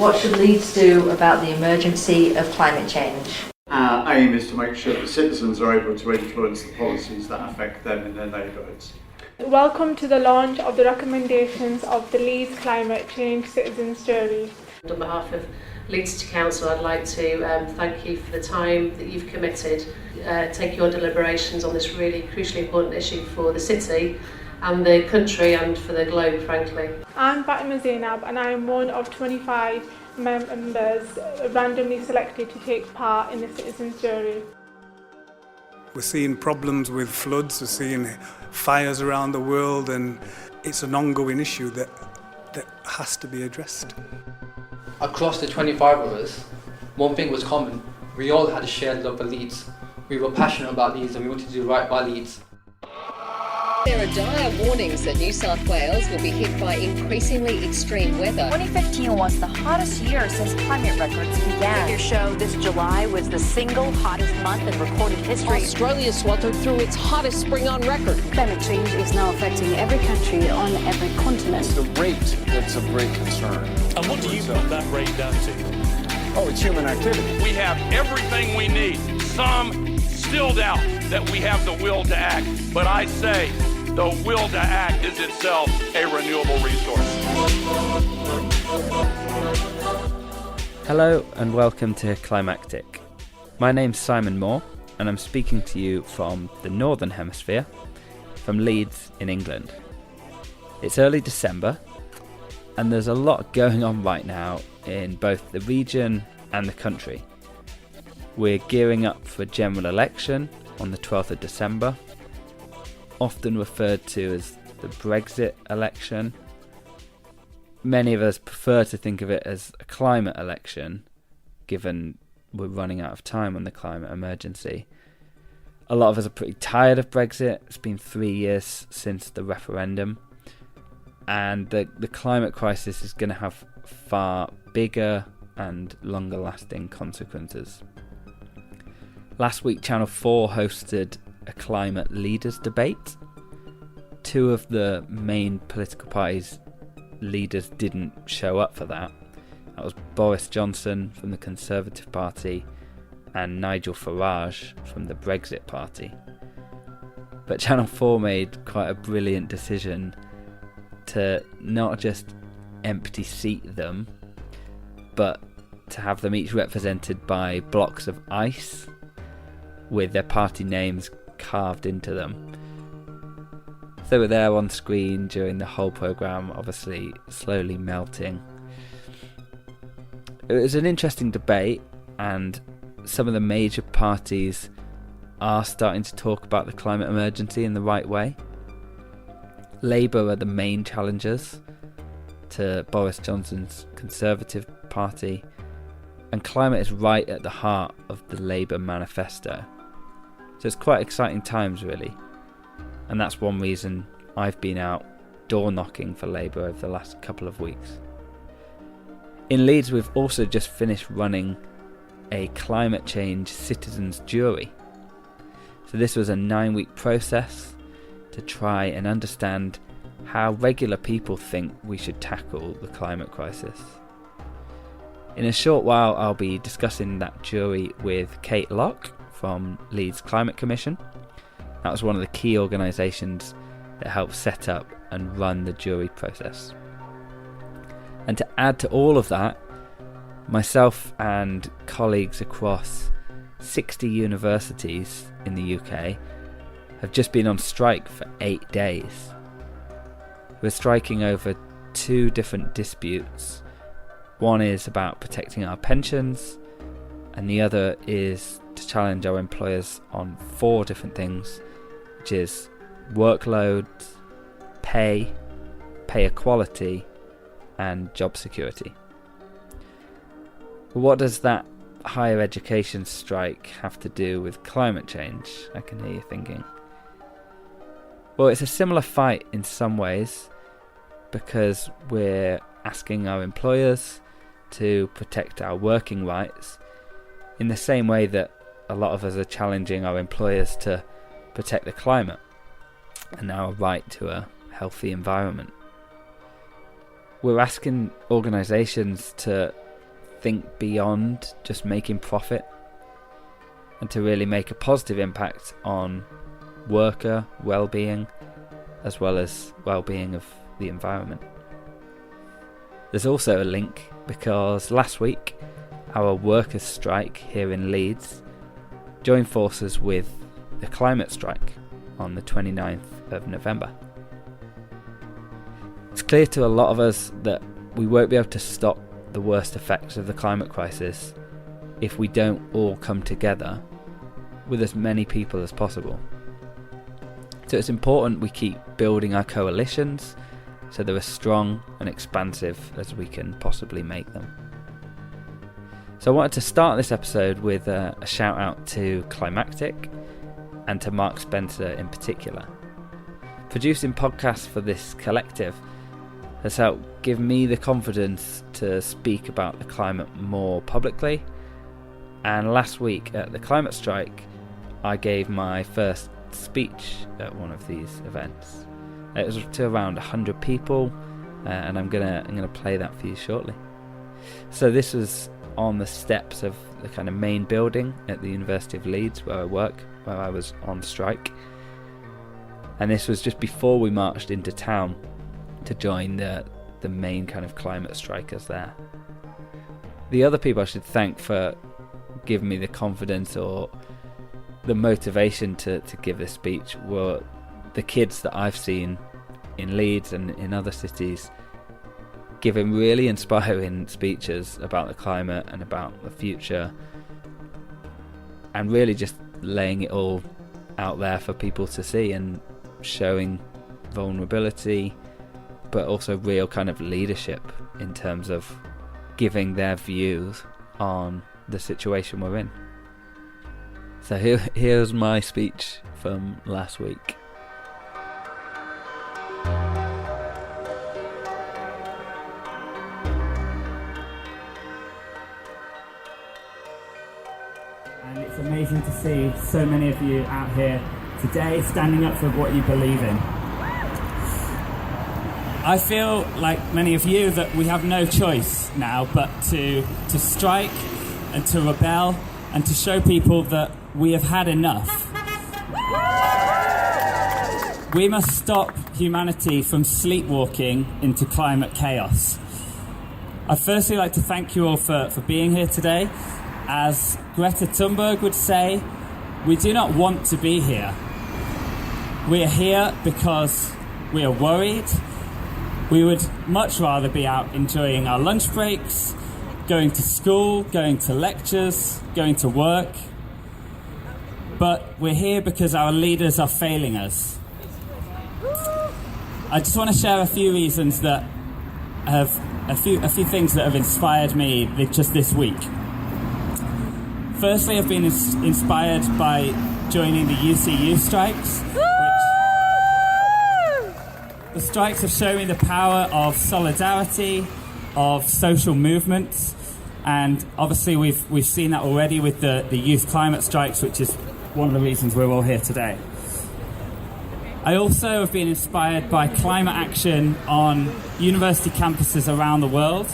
what should Leeds do about the emergency of climate change? Our aim is to make sure that citizens are able to influence the policies that affect them in their neighbourhoods. Welcome to the launch of the recommendations of the Leeds Climate Change Citizens Jury. On behalf of Leeds City Council, I'd like to thank you for the time that you've committed, taking your deliberations on this really crucially important issue for the city and the country and for the globe, frankly. I'm Fatima Zainab and I am one of 25 members randomly selected to take part in the Citizens Jury. We're seeing problems with floods, we're seeing fires around the world, and it's an ongoing issue that has to be addressed. Across the 25 of us, one thing was common. We all had a shared love for Leeds. We were passionate about Leeds and we wanted to do right by Leeds. There are dire warnings that New South Wales will be hit by increasingly extreme weather. 2015 was the hottest year since climate records began. Figures show this July was the single hottest month in recorded history. Australia sweltered through its hottest spring on record. Climate change is now affecting every country on every continent. It's the rate that's of great concern. And what do you put that rate down to? Oh, it's human activity. We have everything we need. Some still doubt that we have the will to act, but I say the will to act is itself a renewable resource. Hello and welcome to Climactic. My name's Simon Moore and I'm speaking to you from the Northern Hemisphere, from Leeds in England. It's early December and there's a lot going on right now in both the region and the country. We're gearing up for a general election on the 12th of December, often referred to as the Brexit election. Many of us prefer to think of it as a climate election, given we're running out of time on the climate emergency. A lot of us are pretty tired of Brexit. It's been 3 years since the referendum, and the climate crisis is going to have far bigger and longer lasting consequences. Last week Channel 4 hosted a climate leaders debate. Two of the main political parties' leaders didn't show up for that. That was Boris Johnson from the Conservative Party and Nigel Farage from the Brexit Party. But Channel 4 made quite a brilliant decision to not just empty seat them, but to have them each represented by blocks of ice with their party names carved into them. They were there on screen during the whole programme, obviously slowly melting. It was an interesting debate, and some of the major parties are starting to talk about the climate emergency in the right way. Labour are the main challengers to Boris Johnson's Conservative Party, and climate is right at the heart of the Labour manifesto. So it's quite exciting times, really. And that's one reason I've been out door knocking for Labour over the last couple of weeks. In Leeds, we've also just finished running a climate change citizens jury. So this was a 9-week process to try and understand how regular people think we should tackle the climate crisis. In a short while, I'll be discussing that jury with Kate Locke from Leeds Climate Commission. That was one of the key organisations that helped set up and run the jury process. And to add to all of that, myself and colleagues across 60 universities in the UK have just been on strike for 8 days. We're striking over 2 different disputes. One is about protecting our pensions, and the other is to challenge our employers on 4 different things, which is workload, pay equality, and job security. What does that higher education strike have to do with climate change? I can hear you thinking. Well, it's a similar fight in some ways, because we're asking our employers to protect our working rights in the same way that a lot of us are challenging our employers to protect the climate and our right to a healthy environment. We're asking organisations to think beyond just making profit and to really make a positive impact on worker well-being as well as well-being of the environment. There's also a link because last week our workers' strike here in Leeds joined forces with the climate strike on the 29th of November. It's clear to a lot of us that we won't be able to stop the worst effects of the climate crisis if we don't all come together with as many people as possible. So it's important we keep building our coalitions so they're as strong and expansive as we can possibly make them. So I wanted to start this episode with a shout out to Climactic and to Mark Spencer in particular. Producing podcasts for this collective has helped give me the confidence to speak about the climate more publicly, and last week at the climate strike I gave my first speech at one of these events. It was to around 100 people, and I'm gonna play that for you shortly. So this was on the steps of the kind of main building at the University of Leeds where I work, where I was on strike, and this was just before we marched into town to join the main kind of climate strikers there. The other people I should thank for giving me the confidence or the motivation to give this speech were the kids that I've seen in Leeds and in other cities giving really inspiring speeches about the climate and about the future, and really just laying it all out there for people to see and showing vulnerability but also real kind of leadership in terms of giving their views on the situation we're in. So here's my speech from last week. And it's amazing to see so many of you out here today standing up for what you believe in. I feel, like many of you, that we have no choice now but to strike and to rebel and to show people that we have had enough. We must stop humanity from sleepwalking into climate chaos. I'd firstly like to thank you all for being here today. As Greta Thunberg would say, we do not want to be here. We are here because we are worried. We would much rather be out enjoying our lunch breaks, going to school, going to lectures, going to work. But we're here because our leaders are failing us. I just want to share a few reasons that have a few things that have inspired me just this week. Firstly, I've been inspired by joining the UCU strikes. The strikes have shown me the power of solidarity, of social movements, and obviously we've seen that already with the youth climate strikes, which is one of the reasons we're all here today. I also have been inspired by climate action on university campuses around the world.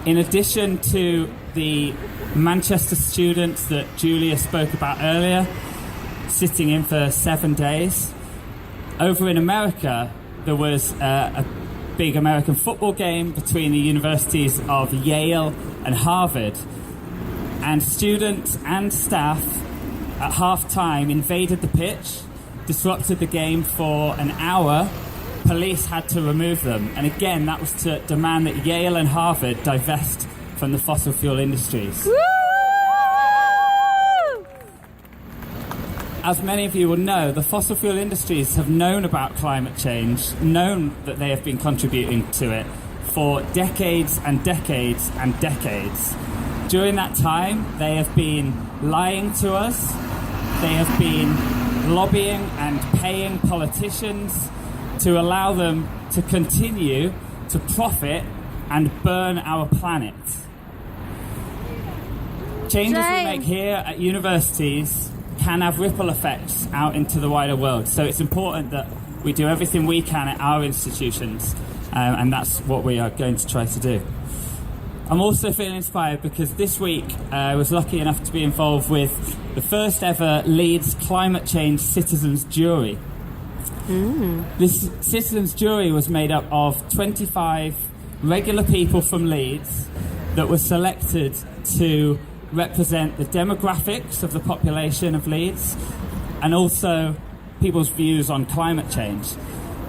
In addition to the Manchester students that Julia spoke about earlier, sitting in for 7 days, over in America, there was a big American football game between the universities of Yale and Harvard, and students and staff at half-time invaded the pitch, disrupted the game for an hour. Police had to remove them, and again that was to demand that Yale and Harvard divest from the fossil fuel industries. Woo! As many of you will know, the fossil fuel industries have known about climate change, known that they have been contributing to it for decades and decades and decades. During that time, they have been lying to us, they have been lobbying and paying politicians to allow them to continue to profit and burn our planet. Changes we make here at universities can have ripple effects out into the wider world. So it's important that we do everything we can at our institutions, and that's what we are going to try to do. I'm also feeling inspired because this week I was lucky enough to be involved with the first ever Leeds Climate Change Citizens Jury. This citizens jury was made up of 25 regular people from Leeds that were selected to represent the demographics of the population of Leeds and also people's views on climate change.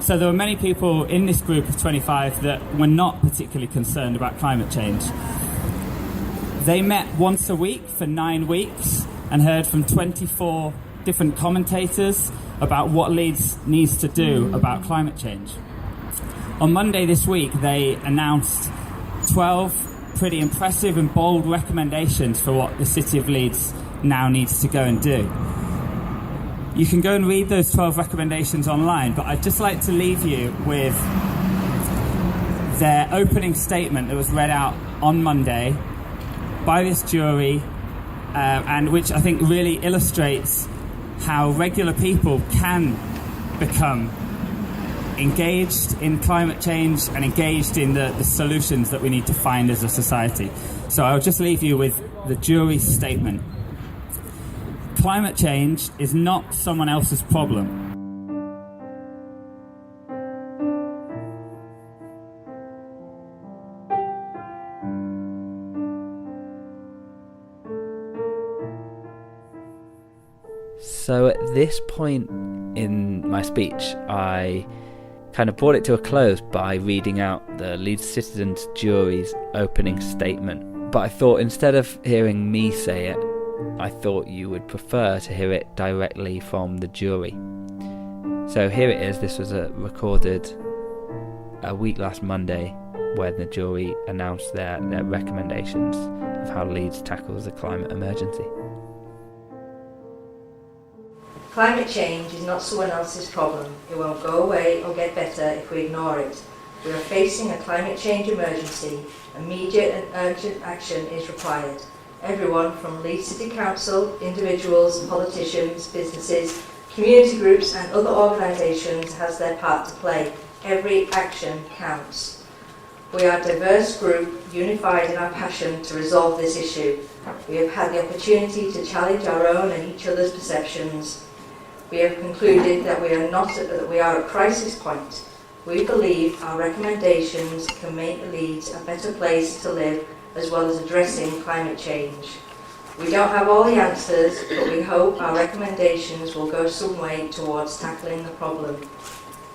So there were many people in this group of 25 that were not particularly concerned about climate change. They met once a week for 9 weeks and heard from 24 different commentators about what Leeds needs to do about climate change. On Monday this week, they announced 12 pretty impressive and bold recommendations for what the City of Leeds now needs to go and do. You can go and read those 12 recommendations online, but I'd just like to leave you with their opening statement that was read out on Monday by this jury, and which I think really illustrates how regular people can become engaged in climate change and engaged in the solutions that we need to find as a society. So I'll just leave you with the jury's statement. Climate change is not someone else's problem. So at this point in my speech, I kind of brought it to a close by reading out the Leeds Citizens Jury's opening statement. But I thought instead of hearing me say it, I thought you would prefer to hear it directly from the jury. So here it is. This was recorded a week last Monday when the jury announced their recommendations of how Leeds tackles the climate emergency. Climate change is not someone else's problem. It won't go away or get better if we ignore it. We are facing a climate change emergency. Immediate and urgent action is required. Everyone from Leeds City Council, individuals, politicians, businesses, community groups and other organisations has their part to play. Every action counts. We are a diverse group, unified in our passion to resolve this issue. We have had the opportunity to challenge our own and each other's perceptions. We have concluded that we are at crisis point. We believe our recommendations can make Leeds a better place to live as well as addressing climate change. We don't have all the answers, but we hope our recommendations will go some way towards tackling the problem.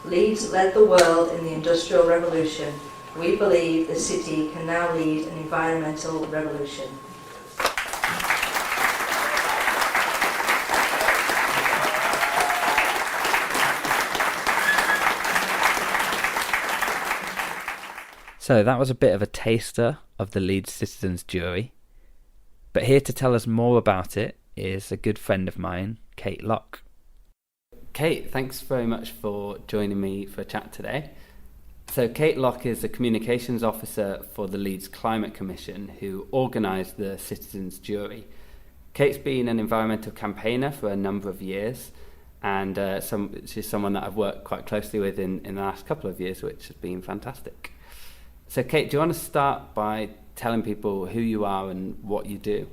Leeds led the world in the Industrial Revolution. We believe the city can now lead an environmental revolution. So that was a bit of a taster of the Leeds Citizens Jury. But here to tell us more about it is a good friend of mine, Kate Locke. Kate, thanks very much for joining me for a chat today. So Kate Locke is the communications officer for the Leeds Climate Commission, who organised the Citizens Jury. Kate's been an environmental campaigner for a number of years, and she's someone that I've worked quite closely with in the last couple of years, which has been fantastic. So Kate, do you want to start by telling people who you are and what you do?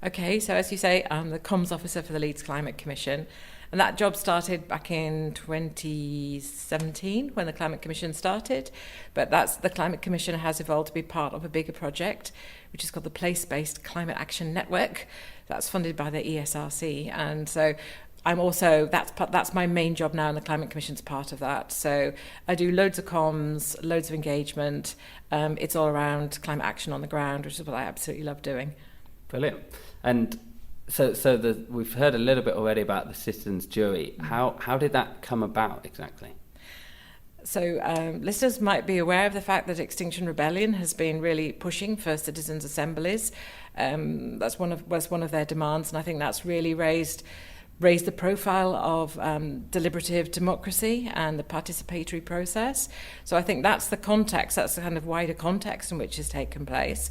Okay, so as you say, I'm the comms officer for the Leeds Climate Commission, and that job started back in 2017 when the Climate Commission started, but the Climate Commission has evolved to be part of a bigger project, which is called the Place-Based Climate Action Network. That's funded by the ESRC, and so I'm also, that's my main job now, and the Climate Commission's part of that. So I do loads of comms, loads of engagement. It's all around climate action on the ground, which is what I absolutely love doing. Brilliant. And so we've heard a little bit already about the Citizens Jury. How did that come about exactly? So listeners might be aware of the fact that Extinction Rebellion has been really pushing for citizens' assemblies. That's one of their demands, and I think that's really raised the profile of deliberative democracy and the participatory process. So I think that's the context, that's the kind of wider context in which has taken place.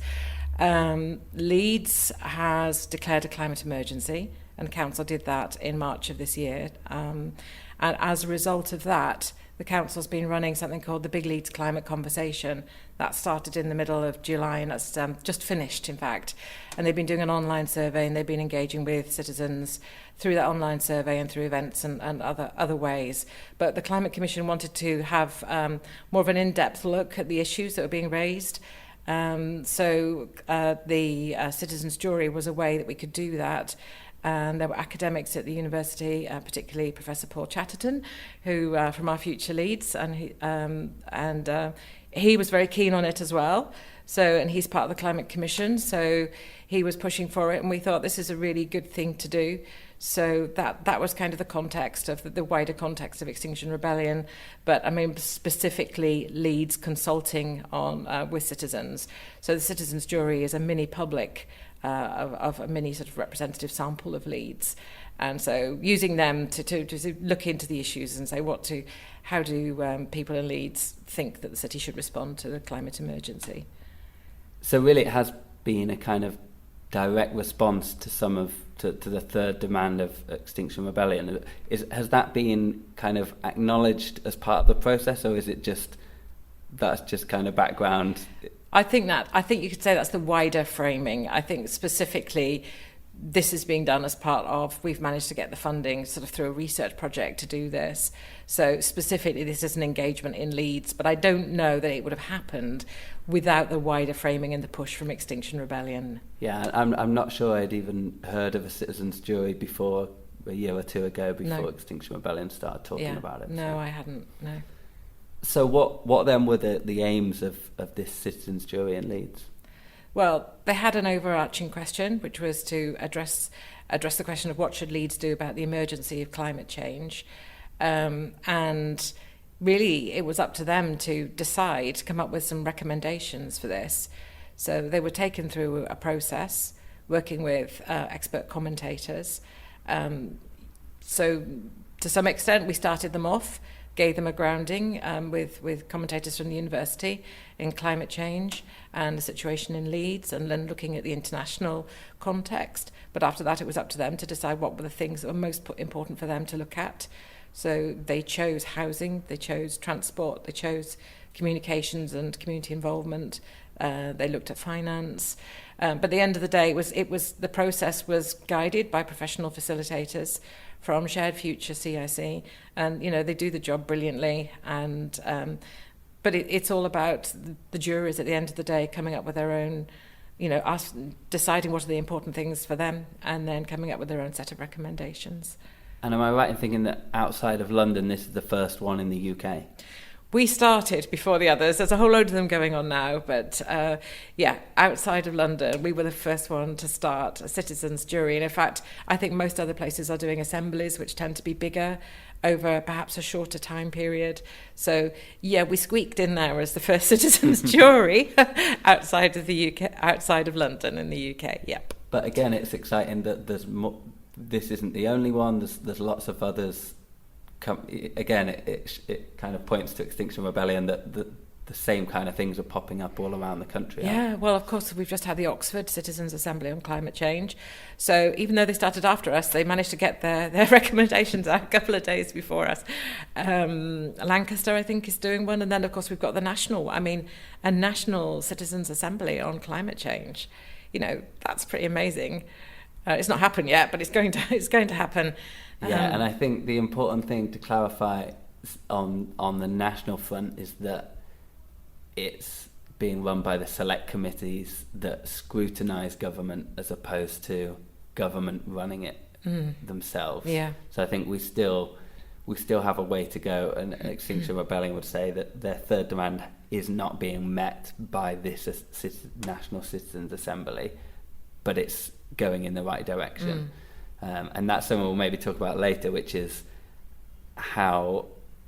Leeds has declared a climate emergency, and Council did that in March of this year. And as a result of that, the council's been running something called the Big Leeds Climate Conversation. That started in the middle of July, and that's just finished, in fact. And they've been doing an online survey, and they've been engaging with citizens through that online survey and through events and other ways. But the Climate Commission wanted to have more of an in-depth look at the issues that were being raised. So the citizens' jury was a way that we could do that. And there were academics at the university, particularly Professor Paul Chatterton, who from our future Leeds, and he was very keen on it as well. So, and he's part of the Climate Commission, so he was pushing for it, and we thought this is a really good thing to do. So that was kind of the context of the wider context of Extinction Rebellion, but I mean specifically Leeds consulting on with citizens. So the citizens' jury is a mini public of a mini sort of representative sample of Leeds, and so using them to look into the issues and say how do people in Leeds think that the city should respond to the climate emergency. So really, it has been a kind of direct response to to the third demand of Extinction Rebellion. Has that been kind of acknowledged as part of the process, or is it that's just kind of background? I think you could say that's the wider framing. I think specifically this is being done as part of, we've managed to get the funding sort of through a research project to do this. So specifically this is an engagement in Leeds, but I don't know that it would have happened without the wider framing and the push from Extinction Rebellion. Yeah, I'm not sure I'd even heard of a citizens' jury before a year or two ago, before Extinction Rebellion started talking about it. No, I hadn't, no. So what then were the aims of this citizens' jury in Leeds? Well, they had an overarching question, which was to address the question of what should Leeds do about the emergency of climate change. And really, it was up to them to decide, to come up with some recommendations for this. So they were taken through a process, working with expert commentators. So to some extent, we started them off, gave them a grounding with commentators from the university in climate change and the situation in Leeds, and then looking at the international context. But after that, it was up to them to decide what were the things that were most important for them to look at. So they chose housing, they chose transport, they chose communications and community involvement. They looked at finance. But at the end of the day, the process was guided by professional facilitators from Shared Future CIC, and they do the job brilliantly. And but it's all about the jurors at the end of the day coming up with their own, deciding what are the important things for them, and then coming up with their own set of recommendations. And am I right in thinking that outside of London, this is the first one in the UK? We started before the others. There's a whole load of them going on now, but outside of London, we were the first one to start a citizens' jury. And in fact, I think most other places are doing assemblies, which tend to be bigger over perhaps a shorter time period. So we squeaked in there as the first citizens' jury outside of the UK, outside of London in the UK. Yep. But again, it's exciting that there's this isn't the only one. There's lots of others. Again, it kind of points to Extinction Rebellion that the same kind of things are popping up all around the country. Yeah, well, of course, we've just had the Oxford Citizens Assembly on climate change. So even though they started after us, they managed to get their recommendations out a couple of days before us. Lancaster, I think, is doing one. And then, of course, we've got a national Citizens Assembly on climate change. That's pretty amazing. It's not happened yet, but it's going to happen. Yeah, and I think the important thing to clarify on the national front is that it's being run by the select committees that scrutinise government as opposed to government running it themselves. Yeah. So I think we still have a way to go, and Extinction Rebellion would say that their third demand is not being met by this National Citizens Assembly, but it's going in the right direction. And that's something we'll maybe talk about later, which is how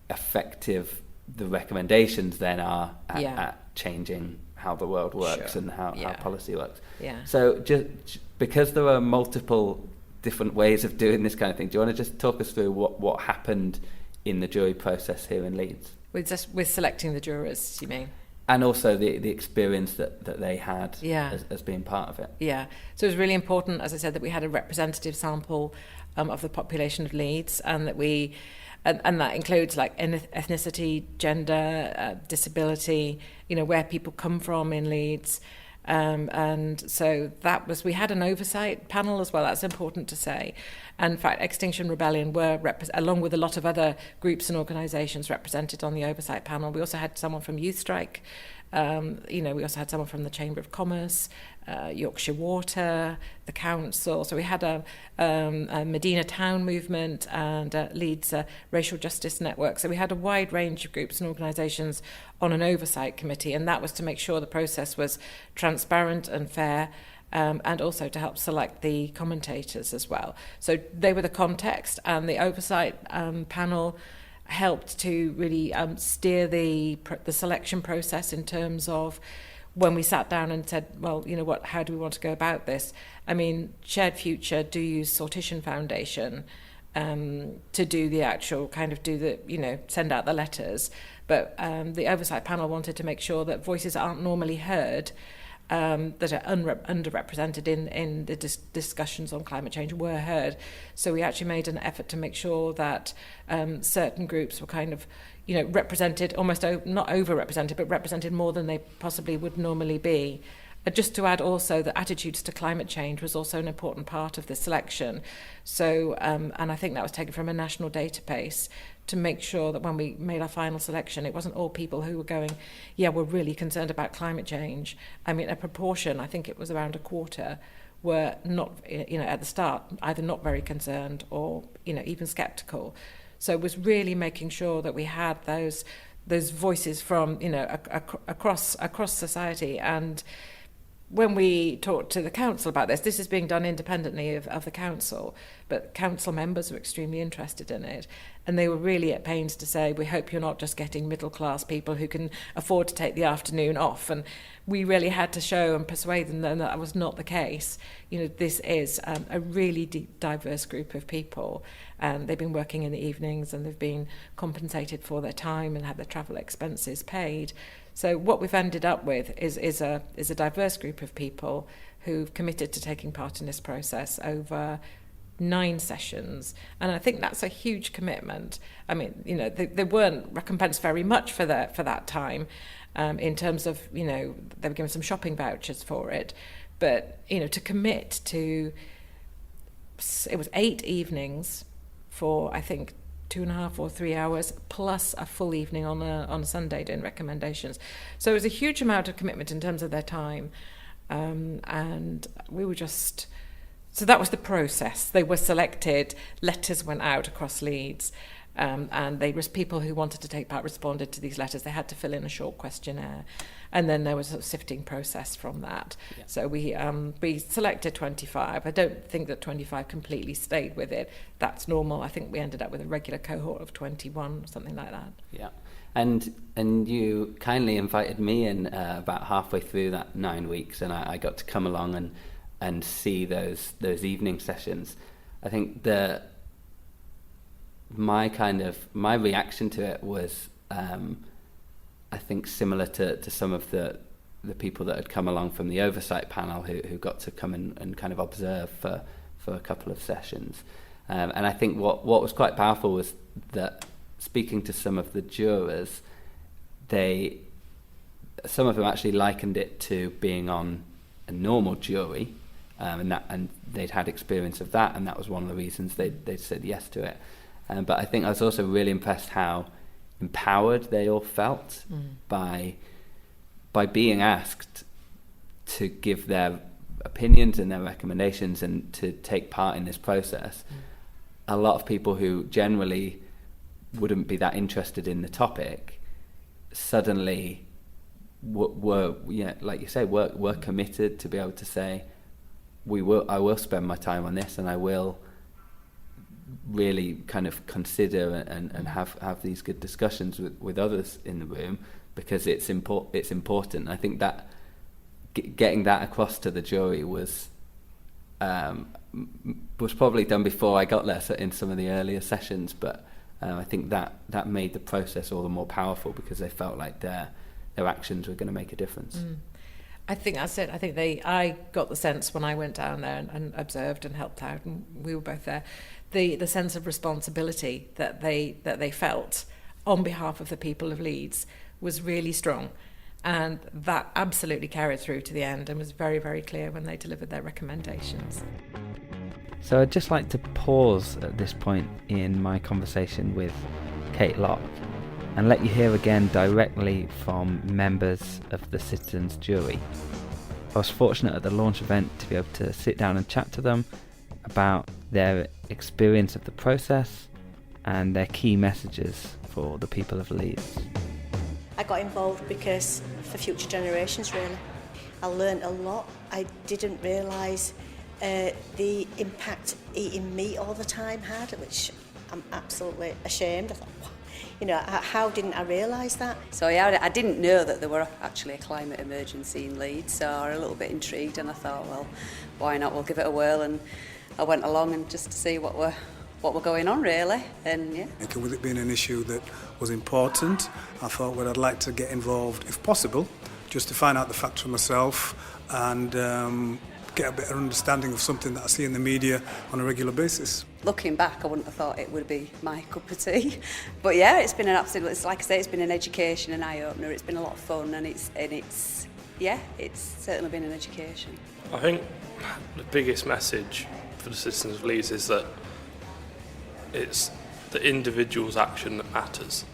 effective the recommendations then are at changing how the world works and how policy works. Yeah. So just because there are multiple different ways of doing this kind of thing, do you want to just talk us through what happened in the jury process here in Leeds? With selecting the jurors, you mean? And also the experience that they had Yeah. as being part of it. Yeah, so it was really important, as I said, that we had a representative sample of the population of Leeds, and that we, and that includes like ethnicity, gender, disability, where people come from in Leeds. And so we had an oversight panel as well, that's important to say. And in fact, Extinction Rebellion were, along with a lot of other groups and organisations, represented on the oversight panel. We also had someone from Youth Strike, we also had someone from the Chamber of Commerce, Yorkshire Water, the Council. So we had a Medina Town movement and Leeds Racial Justice Network. So we had a wide range of groups and organisations on an oversight committee, and that was to make sure the process was transparent and fair, and also to help select the commentators as well. So they were the context, and the oversight panel helped to really steer the selection process in terms of when we sat down and said, well, how do we want to go about this? I mean, Shared Future do use Sortition Foundation to do the actual send out the letters. But the oversight panel wanted to make sure that voices aren't normally heard, that are underrepresented in the discussions on climate change were heard. So we actually made an effort to make sure that certain groups were represented, almost not overrepresented, but represented more than they possibly would normally be. Just to add also that attitudes to climate change was also an important part of the selection. So, and I think that was taken from a national database to make sure that when we made our final selection, it wasn't all people who were going, we're really concerned about climate change. I mean, a proportion, I think it was around a quarter, were not, at the start, either not very concerned or, even sceptical. So it was really making sure that we had those voices from, across society. And when we talked to the council about this is being done independently of the council, but council members were extremely interested in it. And they were really at pains to say, we hope you're not just getting middle-class people who can afford to take the afternoon off. And we really had to show and persuade them that that was not the case. This is a really diverse group of people. And they've been working in the evenings, and they've been compensated for their time and had their travel expenses paid. So what we've ended up with is a diverse group of people who've committed to taking part in this process over 9 sessions, and I think that's a huge commitment. I mean, they weren't recompensed very much for that time, in terms of they were given some shopping vouchers for it, but to commit to, it was 8 evenings for I think 2.5 or 3 hours, plus a full evening on a Sunday doing recommendations. So it was a huge amount of commitment in terms of their time, and we were just. So that was the process. They were selected, letters went out across Leeds, and people who wanted to take part responded to these letters. They had to fill in a short questionnaire, and then there was a sifting process from that. Yeah. So we selected 25. I don't think that 25 completely stayed with it. That's normal. I think we ended up with a regular cohort of 21, something like that. Yeah. And you kindly invited me in about halfway through that 9 weeks, and I got to come along and see those evening sessions. I think my reaction to it was I think similar to some of the people that had come along from the oversight panel who got to come and kind of observe for a couple of sessions. And I think what was quite powerful was that speaking to some of the jurors, some of them actually likened it to being on a normal jury, and they'd had experience of that, and that was one of the reasons they said yes to it. But I think I was also really impressed how empowered they all felt by being asked to give their opinions and their recommendations and to take part in this process. A lot of people who generally wouldn't be that interested in the topic suddenly were like you say, were committed to be able to say, I will spend my time on this, and I will really kind of consider and have these good discussions with others in the room, because it's important. I think that getting that across to the jury was probably done before I got there in some of the earlier sessions, but I think that made the process all the more powerful, because they felt like their actions were going to make a difference. I think that's it. I think I got the sense when I went down there and observed and helped out, and we were both there, the sense of responsibility that they felt on behalf of the people of Leeds was really strong. And that absolutely carried through to the end and was very, very clear when they delivered their recommendations. So I'd just like to pause at this point in my conversation with Kate Locke and let you hear again directly from members of the citizens' jury. I was fortunate at the launch event to be able to sit down and chat to them about their experience of the process and their key messages for the people of Leeds. I got involved because for future generations, really. I learned a lot. I didn't realise the impact eating meat all the time had, which I'm absolutely ashamed. I thought, how didn't I realise that? So yeah, I didn't know that there were actually a climate emergency in Leeds, so I was a little bit intrigued, and I thought, well, why not? We'll give it a whirl, and I went along and just to see what were going on, really, and yeah. With it being an issue that was important, I thought, well, I'd like to get involved, if possible, just to find out the facts for myself and get a better understanding of something that I see in the media on a regular basis. Looking back, I wouldn't have thought it would be my cup of tea. But yeah, it's been an absolute, like I say, it's been an education, an eye-opener. It's been a lot of fun, and it's certainly been an education. I think the biggest message for the citizens of Leeds is that it's the individual's action that matters.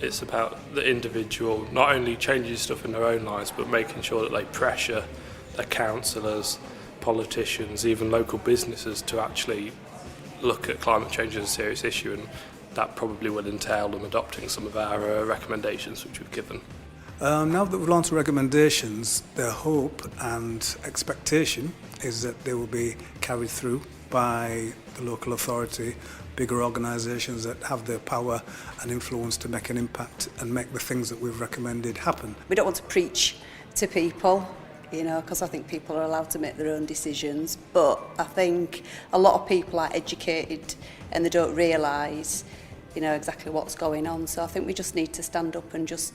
It's about the individual not only changing stuff in their own lives, but making sure that they pressure their councillors, politicians, even local businesses to actually look at climate change as a serious issue, and that probably will entail them adopting some of our recommendations which we've given. Now that we've launched recommendations, their hope and expectation is that they will be carried through by the local authority, bigger organisations that have the power and influence to make an impact and make the things that we've recommended happen. We don't want to preach to people, because I think people are allowed to make their own decisions, but I think a lot of people are educated and they don't realise, exactly what's going on. So I think we just need to stand up and just,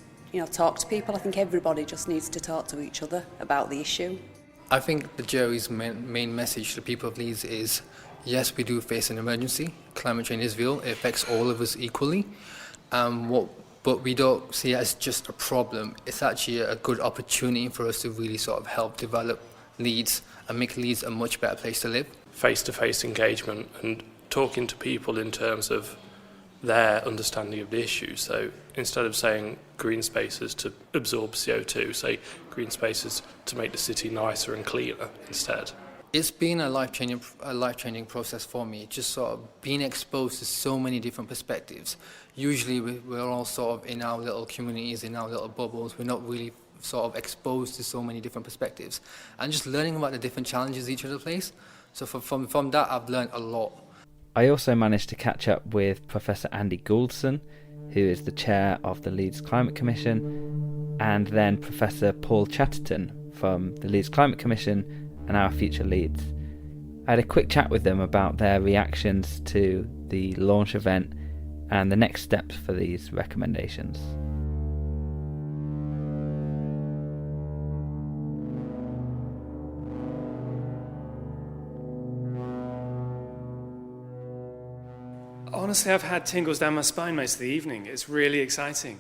talk to people. I think everybody just needs to talk to each other about the issue. I think the jury's main message to the people of Leeds is, yes, we do face an emergency. Climate change is real. It affects all of us equally. But we don't see it as just a problem. It's actually a good opportunity for us to really sort of help develop Leeds and make Leeds a much better place to live. Face-to-face engagement and talking to people in terms of their understanding of the issue. So instead of saying green spaces to absorb CO2, say green spaces to make the city nicer and cleaner instead. It's been a life-changing process for me, just sort of being exposed to so many different perspectives. Usually we're all sort of in our little communities, in our little bubbles. We're not really sort of exposed to so many different perspectives. And just learning about the different challenges each other face. So from that, I've learned a lot. I also managed to catch up with Professor Andy Gouldson, who is the chair of the Leeds Climate Commission, and then Professor Paul Chatterton from the Leeds Climate Commission and Our Future Leeds. I had a quick chat with them about their reactions to the launch event and the next steps for these recommendations. Honestly, I've had tingles down my spine most of the evening. It's really exciting.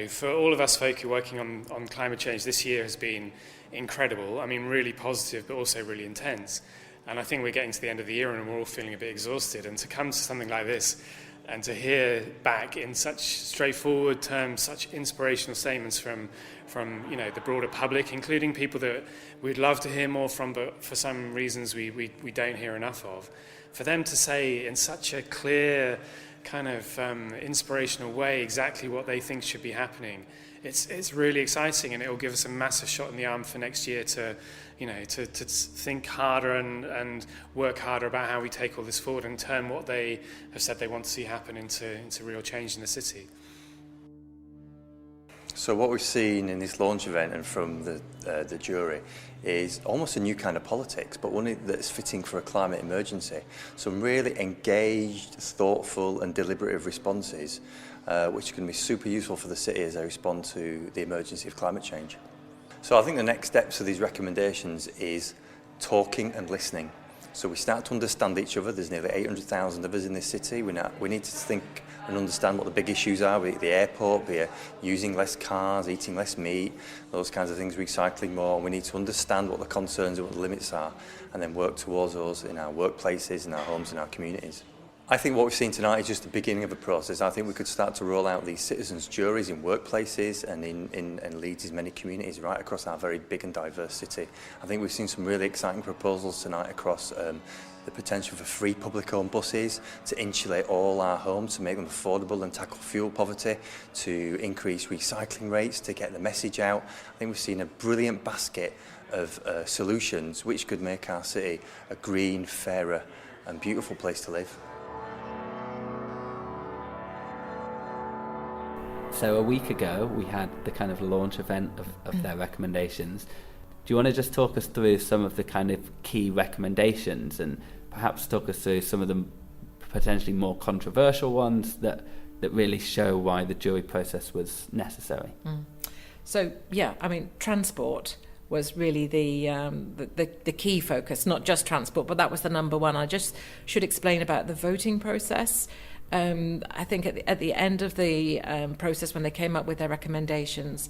For all of us folk who are working on climate change, this year has been incredible. I mean, really positive, but also really intense. And I think we're getting to the end of the year and we're all feeling a bit exhausted. And to come to something like this and to hear back in such straightforward terms, such inspirational statements from the broader public, including people that we'd love to hear more from, but for some reasons we don't hear enough of. For them to say in such a clear, kind of inspirational way exactly what they think should be happening, it's really exciting, and it will give us a massive shot in the arm for next year to think harder and work harder about how we take all this forward and turn what they have said they want to see happen into real change in the city. So what we've seen in this launch event and from the jury is almost a new kind of politics, but one that's fitting for a climate emergency. Some really engaged, thoughtful and deliberative responses which is going to be super useful for the city as they respond to the emergency of climate change. So I think the next steps of these recommendations is talking and listening. So we start to understand each other. There's nearly 800,000 of us in this city. We need to think and understand what the big issues are, be it the airport, be it using less cars, eating less meat, those kinds of things, recycling more. We need to understand what the concerns and what the limits are, and then work towards those in our workplaces, in our homes, in our communities. I think what we've seen tonight is just the beginning of a process. I think we could start to roll out these citizens' juries in workplaces and in Leeds' many communities right across our very big and diverse city. I think we've seen some really exciting proposals tonight across the potential for free public-owned buses, to insulate all our homes, to make them affordable and tackle fuel poverty, to increase recycling rates, to get the message out. I think we've seen a brilliant basket of solutions which could make our city a green, fairer and beautiful place to live. So a week ago, we had the kind of launch event of their recommendations. Do you want to just talk us through some of the kind of key recommendations and perhaps talk us through some of the potentially more controversial ones that really show why the jury process was necessary? So, yeah, I mean, transport was really the key focus, not just transport, but that was the number one. I just should explain about the voting process. I think at the end of the process, when they came up with their recommendations,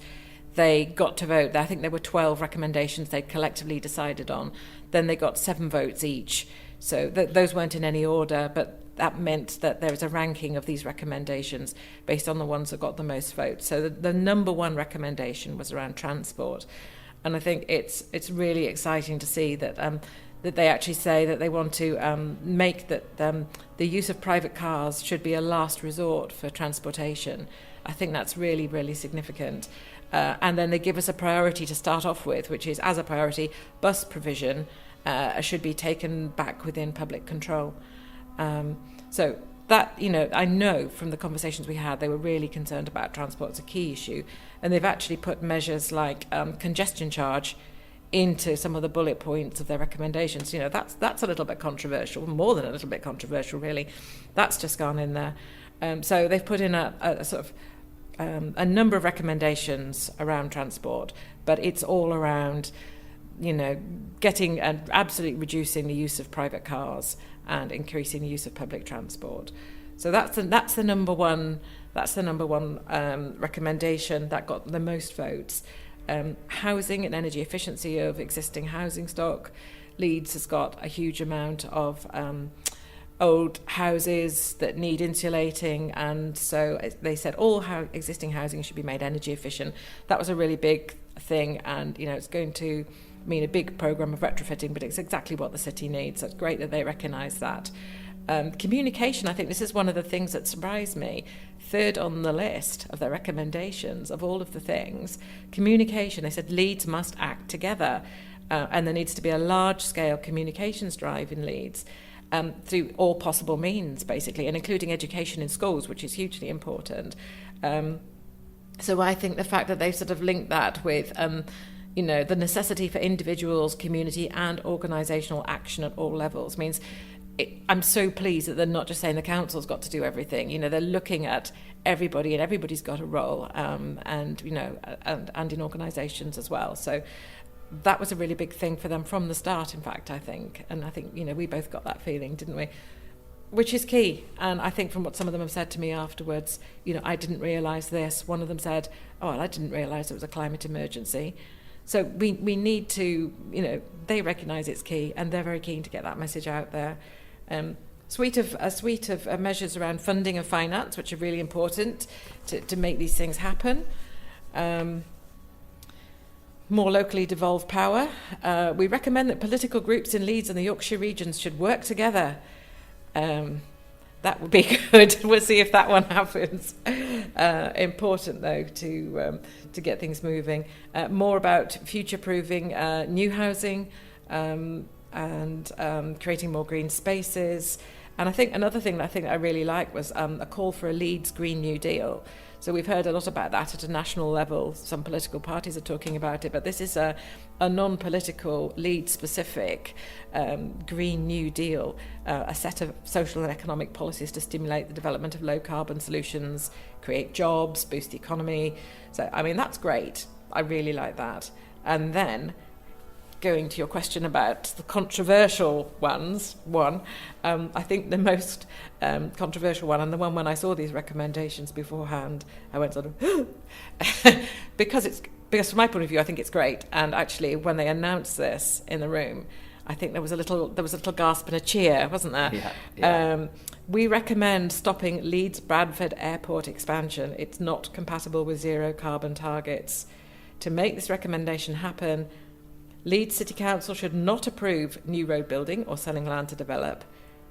they got to vote. I think there were 12 recommendations they collectively decided on. Then they got 7 votes each. So those weren't in any order, but that meant that there was a ranking of these recommendations based on the ones that got the most votes. So the number one recommendation was around transport. And I think it's really exciting to see that that they actually say that they want to make that the use of private cars should be a last resort for transportation. I think that's really, really significant. And then they give us a priority to start off with, which is, as a priority, bus provision should be taken back within public control. So that, I know from the conversations we had, they were really concerned about transport as a key issue. And they've actually put measures like congestion charge into some of the bullet points of their recommendations. That's a little bit controversial, more than a little bit controversial, really. That's just gone in there. So they've put in a sort of a number of recommendations around transport, but it's all around, getting and absolutely reducing the use of private cars and increasing the use of public transport. So that's the number one. That's the number one recommendation that got the most votes. Housing and energy efficiency of existing housing stock. Leeds has got a huge amount of old houses that need insulating, and so they said all existing housing should be made energy efficient. That was a really big thing, and it's going to mean a big programme of retrofitting, but it's exactly what the city needs. So it's great that they recognise that. Communication, I think this is one of the things that surprised me. Third on the list of their recommendations of all of the things, communication. They said Leeds must act together, and there needs to be a large-scale communications drive in Leeds through all possible means, basically, and including education in schools, which is hugely important. So I think the fact that they've sort of linked that with the necessity for individuals, community and organisational action at all levels means I'm so pleased that they're not just saying the council's got to do everything. They're looking at everybody, and everybody's got a role, and in organisations as well. So that was a really big thing for them from the start, in fact, I think. And I think, we both got that feeling, didn't we? Which is key. And I think from what some of them have said to me afterwards, I didn't realise this. One of them said, I didn't realise it was a climate emergency. So we need to, they recognise it's key, and they're very keen to get that message out there. A suite of measures around funding and finance, which are really important to make these things happen. More locally devolved power. We recommend that political groups in Leeds and the Yorkshire regions should work together. That would be good. We'll see if that one happens. Important, though, to get things moving. More about future-proofing new housing and creating more green spaces. And I think another thing that I really like was a call for a Leeds Green New Deal. So we've heard a lot about that at a national level. Some political parties are talking about it, but this is a non-political, Leeds-specific Green New Deal, a set of social and economic policies to stimulate the development of low-carbon solutions, create jobs, boost the economy. So, I mean, that's great. I really like that. And then, going to your question about the controversial ones, I think the most controversial one, and the one when I saw these recommendations beforehand, I went sort of, because from my point of view, I think it's great. And actually, when they announced this in the room, I think there was a little gasp and a cheer, wasn't there? Yeah. We recommend stopping Leeds Bradford Airport expansion. It's not compatible with zero carbon targets. To make this recommendation happen, Leeds City Council should not approve new road building or selling land to develop,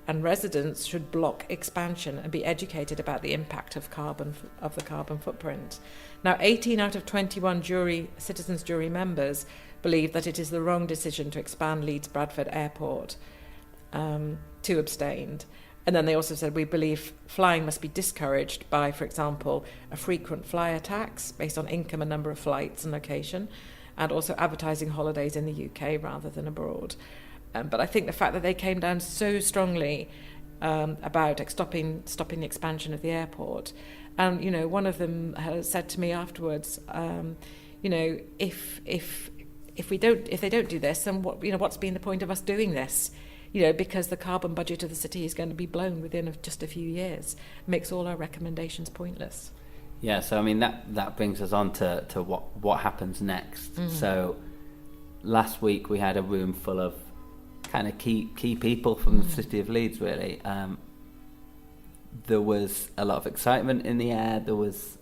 and residents should block expansion and be educated about the impact of the carbon footprint. Now, 18 out of 21 citizens jury members believe that it is the wrong decision to expand Leeds Bradford Airport. 2 abstained. And then they also said, we believe flying must be discouraged by, for example, a frequent flyer tax based on income and number of flights and location, and also advertising holidays in the UK rather than abroad. But I think the fact that they came down so strongly about stopping the expansion of the airport, and one of them has said to me afterwards, if they don't do this, then what's been the point of us doing this? Because the carbon budget of the city is going to be blown within just a few years. It makes all our recommendations pointless. Yeah, so I mean that brings us on to what happens next. So last week we had a room full of kind of key people from the city of Leeds, really. There was a lot of excitement in the air. There was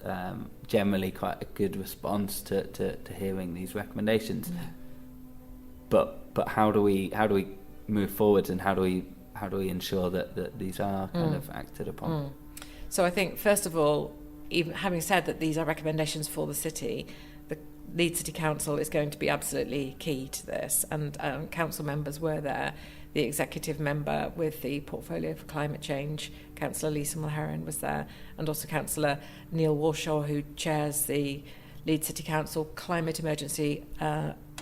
generally quite a good response to hearing these recommendations. But how do we move forward, and how do we ensure that these are kind of acted upon? So I think, first of all, even having said that these are recommendations for the city, the Leeds City Council is going to be absolutely key to this, and council members were there. The executive member with the portfolio for climate change, Councillor Lisa Mulheron, was there, and also Councillor Neil Warshaw, who chairs the Leeds City Council Climate Emergency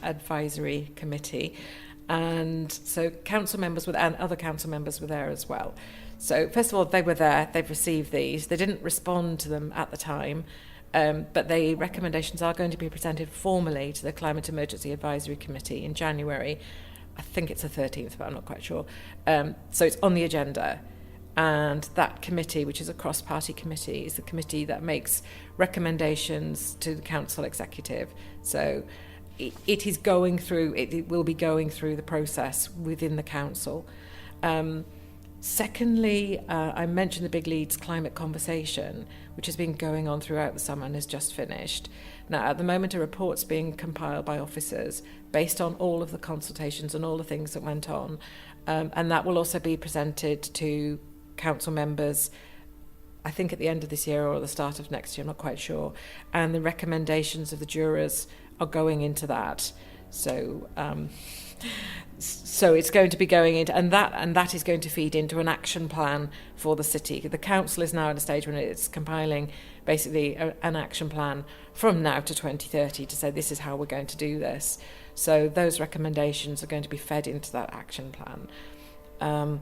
Advisory Committee. And so council members and other council members were there as well. So first of all, they were there, they've received these. They didn't respond to them at the time, but the recommendations are going to be presented formally to the Climate Emergency Advisory Committee in January. I think it's the 13th, but I'm not quite sure. So it's on the agenda. And that committee, which is a cross-party committee, is the committee that makes recommendations to the council executive. So it will be going through the process within the council. Secondly, I mentioned the Big Leeds Climate Conversation, which has been going on throughout the summer and has just finished. Now, at the moment, a report's being compiled by officers based on all of the consultations and all the things that went on. And that will also be presented to council members, I think at the end of this year or the start of next year, I'm not quite sure. And the recommendations of the jurors are going into that. So it's going to be going into, and that is going to feed into an action plan for the city. The council is now at a stage when it's compiling basically an action plan from now to 2030 to say this is how we're going to do this. So those recommendations are going to be fed into that action plan.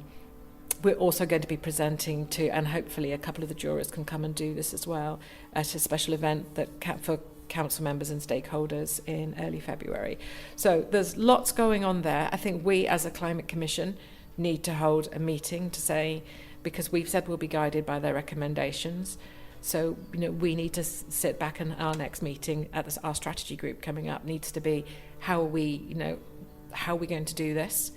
We're also going to be presenting to, and hopefully a couple of the jurors can come and do this as well, at a special event that for council members and stakeholders in early February. So there's lots going on there. I think we as a Climate Commission need to hold a meeting to say, because we've said we'll be guided by their recommendations. So, we need to sit back, and our next meeting at our strategy group coming up needs to be how are we going to do this?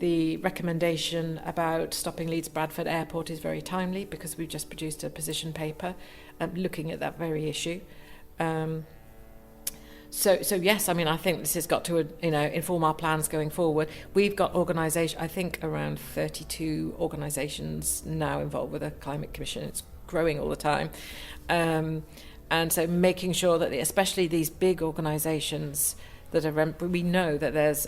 The recommendation about stopping Leeds Bradford Airport is very timely because we've just produced a position paper looking at that very issue. So yes, I think this has got to inform our plans going forward. We've got I think around 32 organisations now involved with the Climate Commission. It's growing all the time. And so making sure that especially these big organisations that we know that there's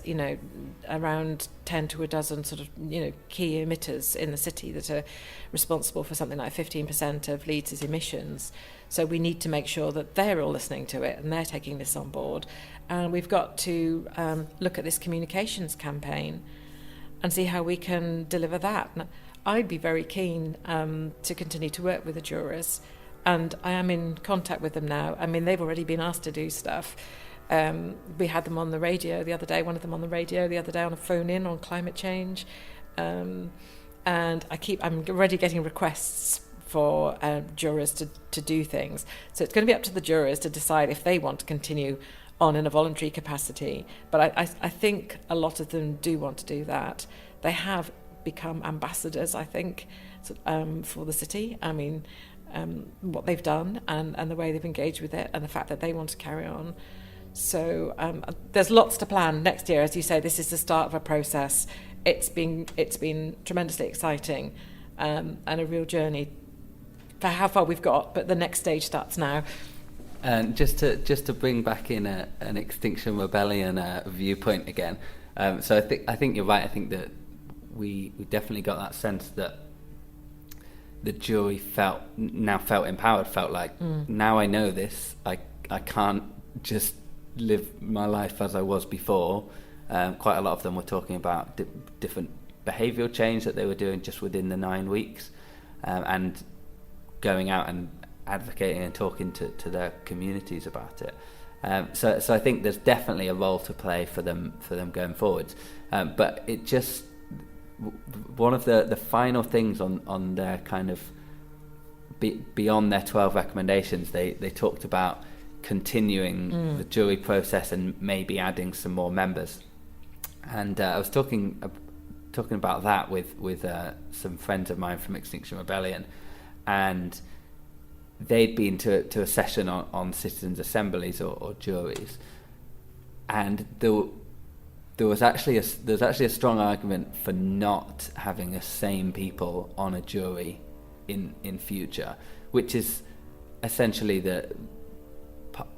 around 10 to a dozen sort of, key emitters in the city that are responsible for something like 15% of Leeds' emissions. So we need to make sure that they're all listening to it and they're taking this on board. And we've got to look at this communications campaign and see how we can deliver that. And I'd be very keen to continue to work with the jurors, and I am in contact with them now. I mean, they've already been asked to do stuff. We had them on the radio the other day, one of them on the radio the other day on a phone-in on climate change. And I'm already getting requests for jurors to do things. So it's going to be up to the jurors to decide if they want to continue on in a voluntary capacity. But I think a lot of them do want to do that. They have become ambassadors, I think, for the city. I mean, what they've done and the way they've engaged with it and the fact that they want to carry on. So there's lots to plan next year. As you say, this is the start of a process. It's been tremendously exciting and a real journey for how far we've got, but the next stage starts now. And just to bring back in an Extinction Rebellion viewpoint again. So I think you're right. I think that we definitely got that sense that the jury felt empowered, felt like now I know this, I can't just live my life as I was before. Quite a lot of them were talking about different behavioural change that they were doing just within the 9 weeks, and going out and advocating and talking to their communities about it. So I think there's definitely a role to play for them going forwards. But it just, one of the final things on their kind of beyond their 12 recommendations, they talked about continuing the jury process and maybe adding some more members. And I was talking about that with some friends of mine from Extinction Rebellion, and they'd been to a session on citizens' assemblies or juries, and there was actually a strong argument for not having the same people on a jury in future, which is essentially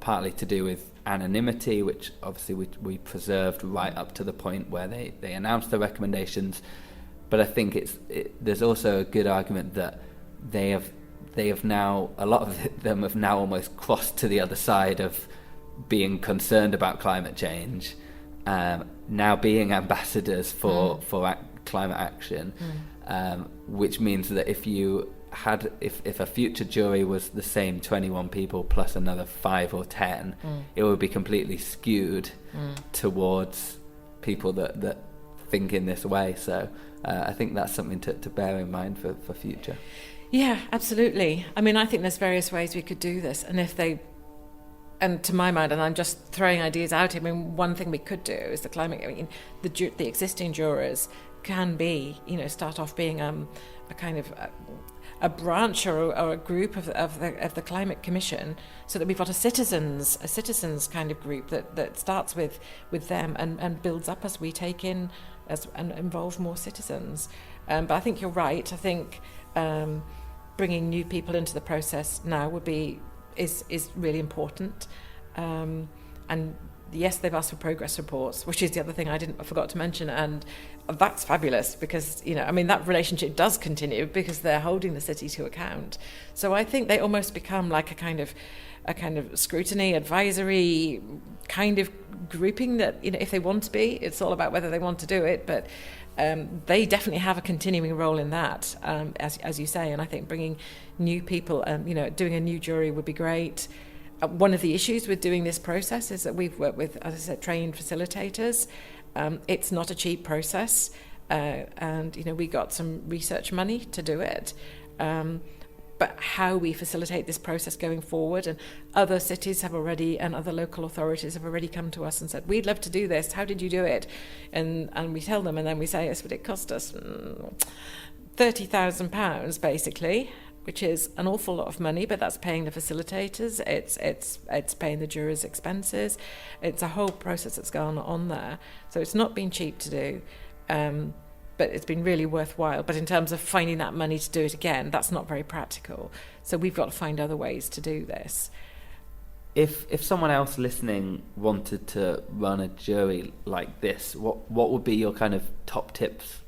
partly to do with anonymity, which obviously we preserved right up to the point where they announced the recommendations. But I think there's also a good argument that they have now, a lot of them have now almost crossed to the other side of being concerned about climate change, now being ambassadors for climate action, which means that if a future jury was the same 21 people plus another 5 or 10, it would be completely skewed towards people that think in this way. So I think that's something to bear in mind for future. Yeah, absolutely. I mean, I think there's various ways we could do this, and to my mind, and I'm just throwing ideas out here, I mean, one thing we could do is the existing jurors can be, start off being a kind of a branch or a group of the Climate Commission, so that we've got a citizens kind of group that starts with them and builds up as we take in and involve more citizens. But I think you're right. I think bringing new people into the process now is really important. And yes, they've asked for progress reports, which is the other thing I forgot to mention, and that's fabulous because that relationship does continue because they're holding the city to account. So I think they almost become like a kind of scrutiny, advisory kind of grouping that if they want to be, it's all about whether they want to do it, but they definitely have a continuing role in that, as you say. And I think bringing new people, doing a new jury would be great. One of the issues with doing this process is that we've worked with, as I said, trained facilitators. It's not a cheap process, and we got some research money to do it. But how we facilitate this process going forward, and other cities have already, and other local authorities have already come to us and said, we'd love to do this, how did you do it? And we tell them, and then we say, yes, but it cost us £30,000 basically, which is an awful lot of money, but that's paying the facilitators, it's paying the jurors' expenses, it's a whole process that's gone on there. So it's not been cheap to do, but it's been really worthwhile. But in terms of finding that money to do it again, that's not very practical. So we've got to find other ways to do this. If someone else listening wanted to run a jury like this, what would be your kind of top tips?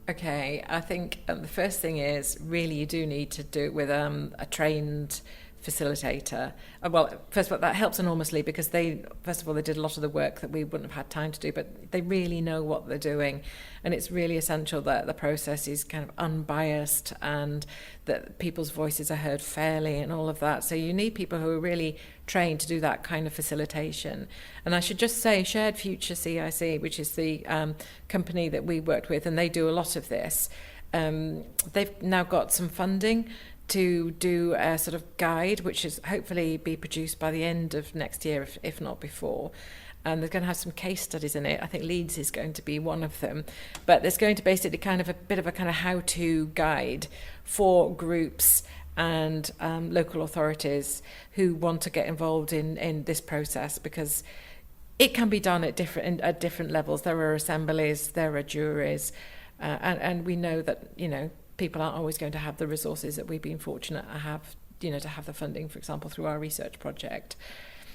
Okay, I think the first thing is really you do need to do it with a trained facilitator. Well, first of all, that helps enormously because they did a lot of the work that we wouldn't have had time to do, but they really know what they're doing, and it's really essential that the process is kind of unbiased and that people's voices are heard fairly and all of that. So you need people who are really trained to do that kind of facilitation. And I should just say Shared Future CIC, which is the company that we worked with, and they do a lot of this. They've now got some funding to do a sort of guide, which is hopefully be produced by the end of next year, if not before. And they're going to have some case studies in it. I think Leeds is going to be one of them. But there's going to basically kind of a bit of a kind of how-to guide for groups and local authorities who want to get involved in this process, because it can be done at different levels. There are assemblies, there are juries, and we know that, you know, people aren't always going to have the resources that we've been fortunate to have, you know, to have the funding, for example, through our research project.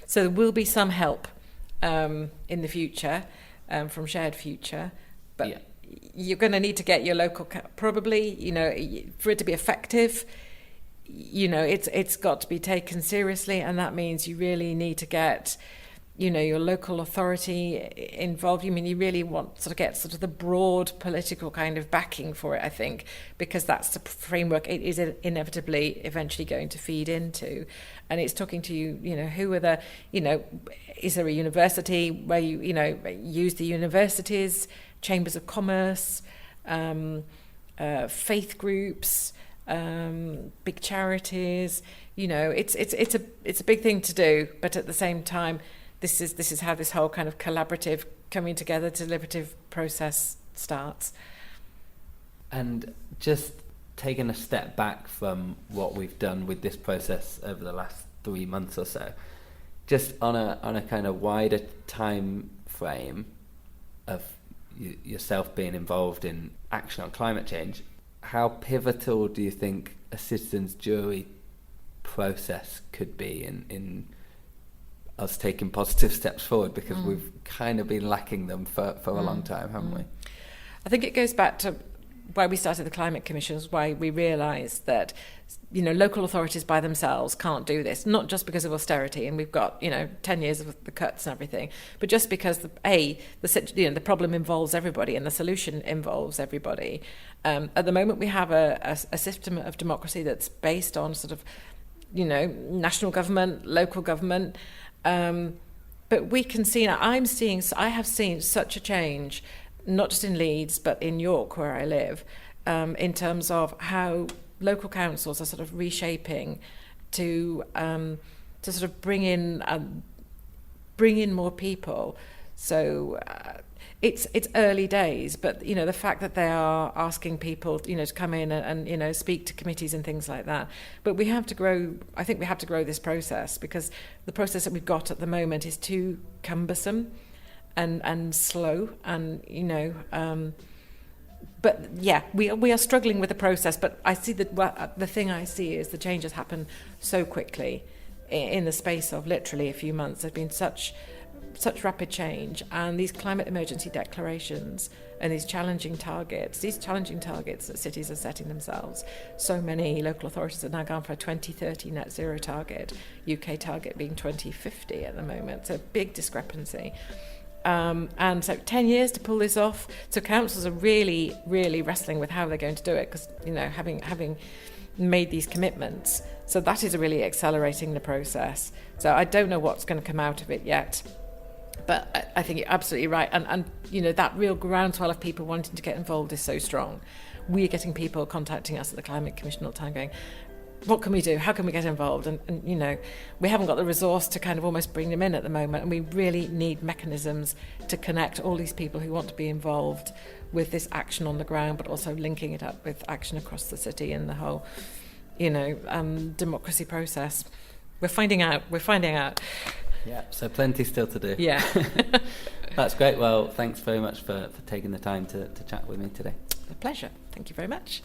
So there will be some help in the future from Shared Future, but you're going to need to get your local, probably, you know, for it to be effective, you know, it's got to be taken seriously, and that means you really need to get, you know, your local authority involved. You mean you really want to get sort of the broad political kind of backing for it, I think, because that's the framework it is inevitably eventually going to feed into. And it's talking to you, you know, who are the, you know, is there a university where you know, use the universities, chambers of commerce, faith groups, big charities, you know, it's a big thing to do, but at the same time, this is how this whole kind of collaborative, coming together, deliberative process starts. And just taking a step back from what we've done with this process over the last 3 months or so, just on a kind of wider time frame of yourself being involved in action on climate change, how pivotal do you think a citizens' jury process could be in us taking positive steps forward, because we've kind of been lacking them for a long time, haven't we? I think it goes back to why we started the Climate Commission, is why we realised that, you know, local authorities by themselves can't do this, not just because of austerity, and we've got, you know, 10 years of the cuts and everything, but just because the problem involves everybody and the solution involves everybody. At the moment, we have a system of democracy that's based on sort of, you know, national government, local government. But we can see now, I have seen such a change, not just in Leeds, but in York, where I live, in terms of how local councils are sort of reshaping to sort of bring in more people. So it's early days, but, you know, the fact that they are asking people, you know, to come in and you know, speak to committees and things like that. But we have to grow. I think we have to grow this process, because the process that we've got at the moment is too cumbersome and slow, and, you know. But yeah, we are struggling with the process. But I see that the thing I see is the changes happen so quickly in the space of literally a few months. There's been such rapid change, and these climate emergency declarations and these challenging targets that cities are setting themselves. So many local authorities have now gone for a 2030 net zero target, UK target being 2050 at the moment, so big discrepancy. And so 10 years to pull this off. So councils are really, really wrestling with how they're going to do it, because, you know, having made these commitments. So that is really accelerating the process. So I don't know what's going to come out of it yet. But I think you're absolutely right. And you know, that real groundswell of people wanting to get involved is so strong. We're getting people contacting us at the Climate Commission all the time going, what can we do? How can we get involved? And you know, we haven't got the resource to kind of almost bring them in at the moment. And we really need mechanisms to connect all these people who want to be involved with this action on the ground, but also linking it up with action across the city and the whole, you know, democracy process. We're finding out. Yeah, so plenty still to do. Yeah. That's great. Well, thanks very much for taking the time to chat with me today. A pleasure. Thank you very much.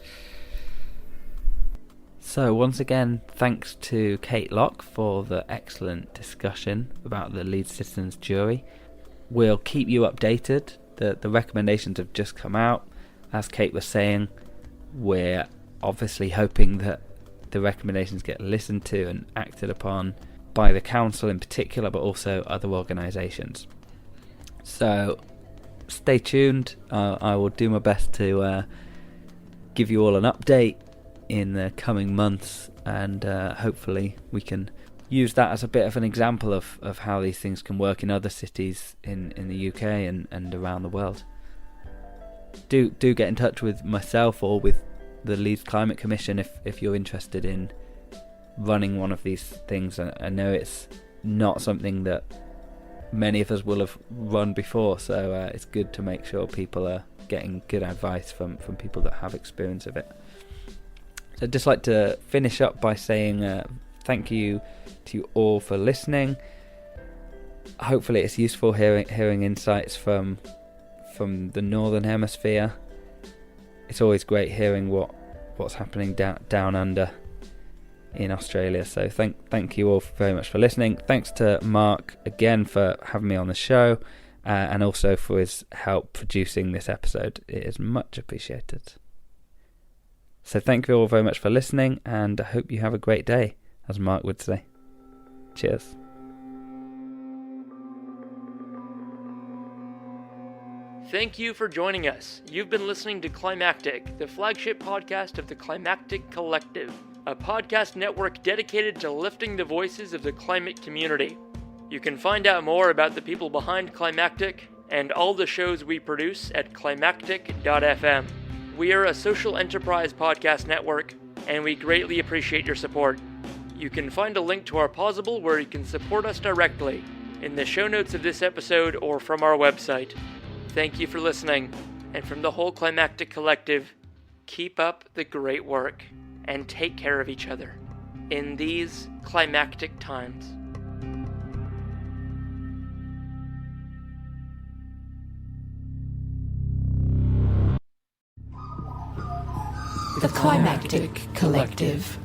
So once again, thanks to Kate Locke for the excellent discussion about the Leeds Citizens Jury. We'll keep you updated. The recommendations have just come out. As Kate was saying, we're obviously hoping that the recommendations get listened to and acted upon by the council in particular, but also other organisations. So stay tuned. I will do my best to give you all an update in the coming months, and hopefully we can use that as a bit of an example of how these things can work in other cities in the UK and around the world. Do get in touch with myself or with the Leeds Climate Commission if you're interested in running one of these things. I know it's not something that many of us will have run before, so it's good to make sure people are getting good advice from people that have experience of it. So I'd just like to finish up by saying thank you to you all for listening. Hopefully it's useful hearing insights from the Northern Hemisphere. It's always great hearing what's happening down under in Australia. So thank you all very much for listening. Thanks to Mark again for having me on the show, and also for his help producing this episode. It is much appreciated. So thank you all very much for listening, and I hope you have a great day, as Mark would say. Cheers. Thank you for joining us. You've been listening to Climactic, the flagship podcast of the Climactic Collective, a podcast network dedicated to lifting the voices of the climate community. You can find out more about the people behind Climactic and all the shows we produce at climactic.fm. We are a social enterprise podcast network, and we greatly appreciate your support. You can find a link to our Pozible where you can support us directly in the show notes of this episode or from our website. Thank you for listening, and from the whole Climactic Collective, keep up the great work and take care of each other in these climactic times. The Climactic Collective.